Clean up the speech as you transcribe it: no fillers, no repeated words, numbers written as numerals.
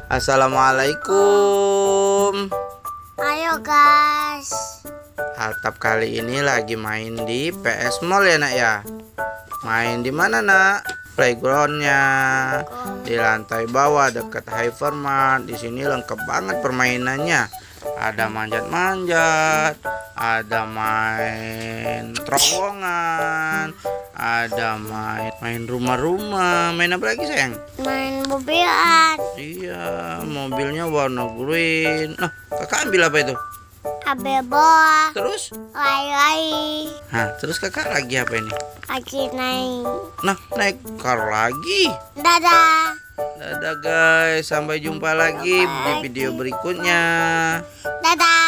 Assalamualaikum. Ayo guys. Atap kali ini lagi main di PS Mall ya nak ya. Main di mana nak? Playgroundnya di lantai bawah dekat Hypermart. Di sini lengkap banget permainannya. Ada manjat-manjat, ada main terowongan, ada main rumah-rumah. Main apa lagi sayang? Main mobilan. Iya, mobilnya warna green. Nah, kakak ambil apa itu? Ambil bola. Terus? Lari-lari. Nah, terus kakak lagi apa ini? Lagi naik. Nah, naik car lagi. Dadah. Dadah guys, sampai jumpa lagi di video berikutnya. Dadah.